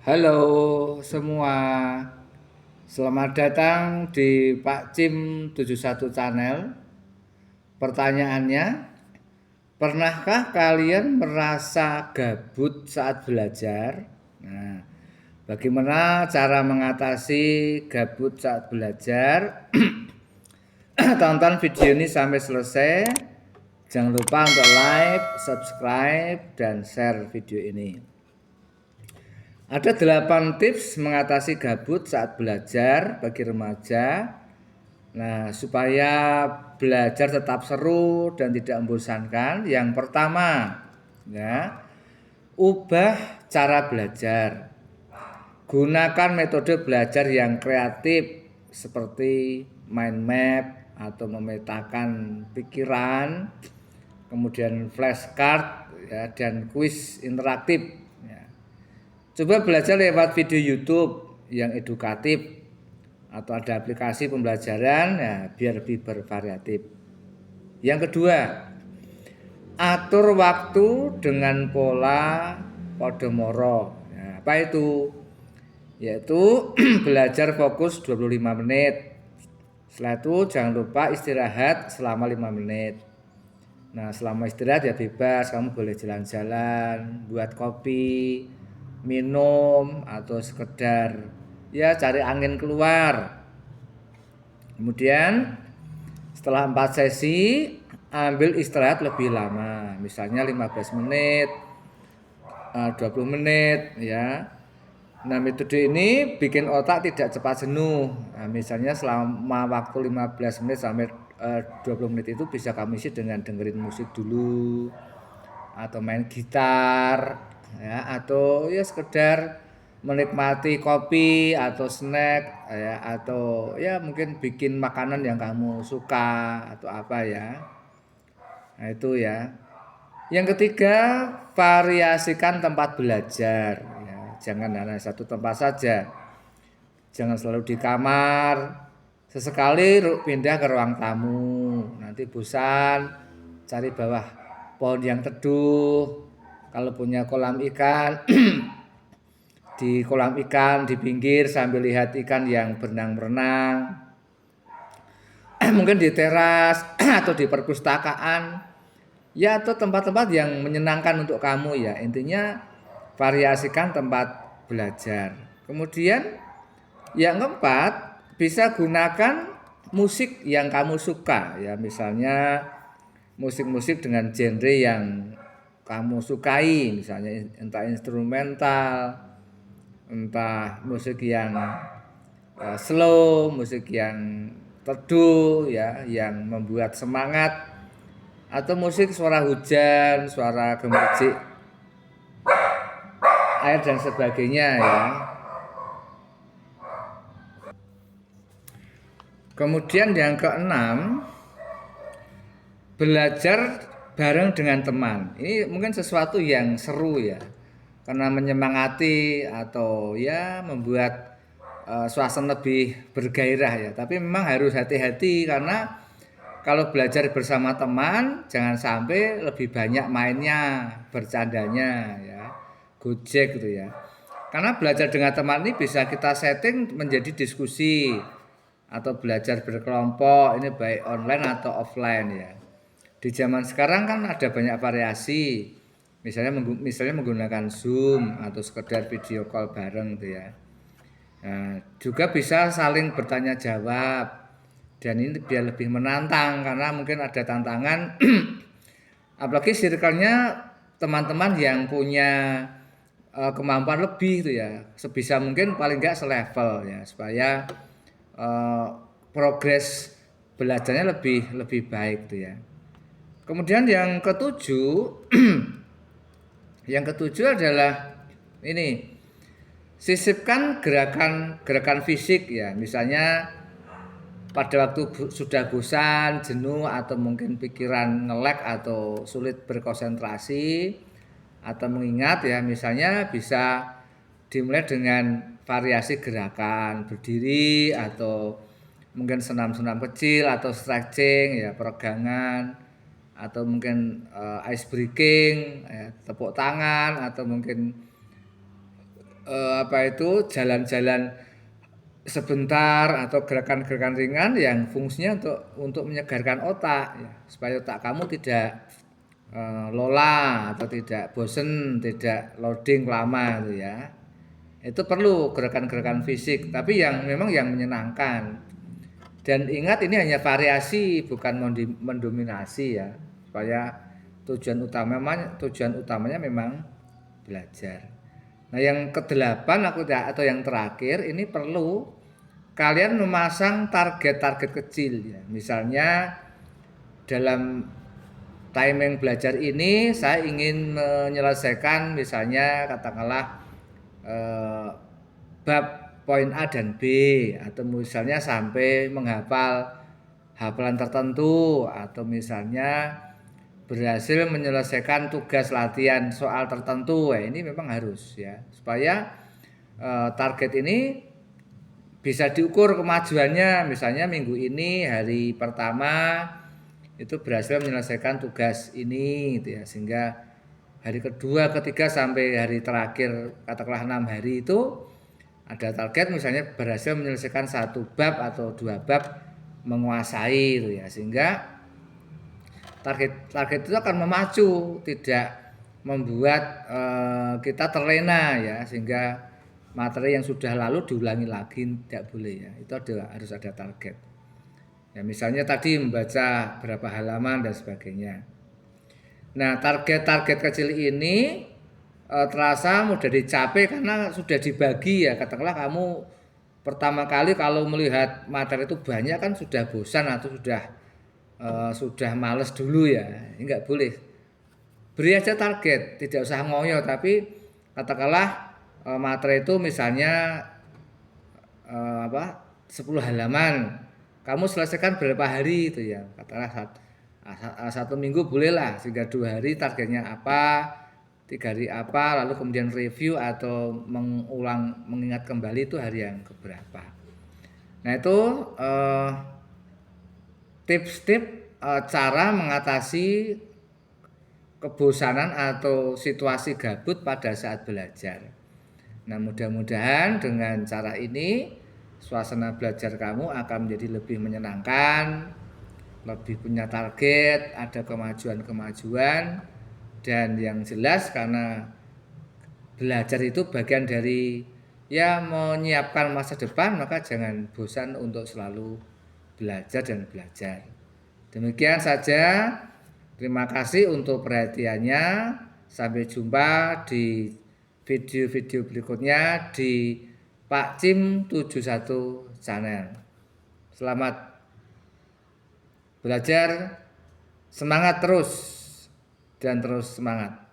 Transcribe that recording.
Halo semua, selamat datang di Pak Cim 71 Channel. Pertanyaannya, pernahkah kalian merasa gabut saat belajar? Nah, bagaimana cara mengatasi gabut saat belajar? Tonton video ini sampai selesai. Jangan lupa untuk like, subscribe, dan share video ini. Ada 8 tips mengatasi gabut saat belajar bagi remaja. Nah, supaya belajar tetap seru dan tidak membosankan. Yang pertama, ya, ubah cara belajar. Gunakan metode belajar yang kreatif seperti mind map atau memetakan pikiran, kemudian flashcard ya, dan kuis interaktif. Ya. Coba belajar lewat video YouTube yang edukatif atau ada aplikasi pembelajaran ya, biar lebih bervariatif. Yang kedua, atur waktu dengan pola Pomodoro. Nah, apa itu? Yaitu belajar fokus 25 menit. Setelah itu jangan lupa istirahat selama 5 menit. Nah, selama istirahat ya bebas, kamu boleh jalan-jalan, buat kopi, minum atau sekedar ya cari angin keluar. Kemudian setelah 4 sesi ambil istirahat lebih lama, misalnya 15 menit, 20 menit ya. Nah, metode ini bikin otak tidak cepat jenuh. Nah, misalnya selama waktu 15 menit sampai 20 menit itu bisa kamu isi dengan dengerin musik dulu atau main gitar ya, atau ya sekedar menikmati kopi atau snack ya, atau ya mungkin bikin makanan yang kamu suka atau apa ya. Nah, itu ya. Yang ketiga, variasikan tempat belajar ya. Jangan hanya satu tempat saja. Jangan selalu di kamar. Sesekali pindah ke ruang tamu. Nanti bosan, cari bawah pohon yang teduh. Kalau punya kolam ikan, di kolam ikan di pinggir sambil lihat ikan yang berenang-berenang. Mungkin di teras atau di perpustakaan. Ya, atau tempat-tempat yang menyenangkan untuk kamu ya. Intinya variasikan tempat belajar. Kemudian yang keempat, bisa gunakan musik yang kamu suka ya. Misalnya musik-musik dengan genre yang kamu sukai, misalnya entah instrumental, entah musik yang slow, musik yang teduh ya, yang membuat semangat, atau musik suara hujan, suara gemericik air dan sebagainya ya. Kemudian yang keenam, belajar bareng dengan teman. Ini mungkin sesuatu yang seru ya, karena menyemangati atau ya membuat suasana lebih bergairah ya. Tapi memang harus hati-hati karena kalau belajar bersama teman jangan sampai lebih banyak mainnya, bercandanya ya, gojek gitu ya. Karena belajar dengan teman ini bisa kita setting menjadi diskusi atau belajar berkelompok, ini baik online atau offline ya. Di zaman sekarang kan ada banyak variasi. Misalnya menggunakan Zoom atau sekedar video call bareng gitu ya. Nah, juga bisa saling bertanya jawab, dan ini biar lebih menantang karena mungkin ada tantangan apalagi circle-nya teman-teman yang punya kemampuan lebih itu ya, sebisa mungkin paling enggak selevel ya, supaya uh, progres belajarnya lebih lebih baik tuh ya. Kemudian yang ketujuh, yang ketujuh adalah ini, sisipkan gerakan fisik ya. Misalnya pada waktu sudah bosan, jenuh atau mungkin pikiran ngelek atau sulit berkonsentrasi atau mengingat ya, misalnya bisa dimulai dengan variasi gerakan berdiri atau mungkin senam-senam kecil atau stretching ya, peregangan atau mungkin ice breaking ya, tepuk tangan atau mungkin jalan-jalan sebentar atau gerakan-gerakan ringan yang fungsinya untuk menyegarkan otak ya, supaya otak kamu tidak lola atau tidak bosen, tidak loading lama itu ya. Itu perlu gerakan-gerakan fisik, tapi yang memang yang menyenangkan. Dan ingat ini hanya variasi, bukan mendominasi ya. Supaya tujuan utamanya memang belajar. Nah, yang kedelapan atau yang terakhir ini perlu kalian memasang target-target kecil ya. Misalnya dalam timing belajar ini saya ingin menyelesaikan misalnya katakanlah bab poin A dan B, atau misalnya sampai menghafal hafalan tertentu, atau misalnya berhasil menyelesaikan tugas latihan soal tertentu. Ini memang harus ya, supaya target ini bisa diukur kemajuannya. Misalnya minggu ini hari pertama itu berhasil menyelesaikan tugas ini gitu ya, sehingga hari kedua, ketiga sampai hari terakhir katakanlah 6 hari itu ada target misalnya berhasil menyelesaikan 1 bab atau 2 bab menguasai itu ya, sehingga target itu akan memacu, tidak membuat kita terlena ya, sehingga materi yang sudah lalu diulangi lagi tidak boleh ya. Itu harus ada target. Ya misalnya tadi membaca berapa halaman dan sebagainya. Nah, target-target kecil ini terasa mudah dicapai karena sudah dibagi ya. Katakanlah kamu pertama kali kalau melihat materi itu banyak kan sudah bosan atau sudah males dulu ya. Enggak boleh. Beri aja target, tidak usah ngoyo, tapi katakanlah materi itu misalnya 10 halaman. Kamu selesaikan berapa hari itu ya. Katakanlah 1 minggu bolehlah, sehingga 2 hari targetnya apa, 3 hari apa, lalu kemudian review atau mengingat kembali itu hari yang keberapa. Nah itu tips-tips cara mengatasi kebosanan atau situasi gabut pada saat belajar. Nah mudah-mudahan dengan cara ini suasana belajar kamu akan menjadi lebih menyenangkan, lebih punya target, ada kemajuan-kemajuan, dan yang jelas karena belajar itu bagian dari ya menyiapkan masa depan, maka jangan bosan untuk selalu belajar dan belajar. Demikian saja. Terima kasih untuk perhatiannya. Sampai jumpa di video-video berikutnya di Pak Cim 71 channel. Selamat belajar, semangat terus dan terus semangat.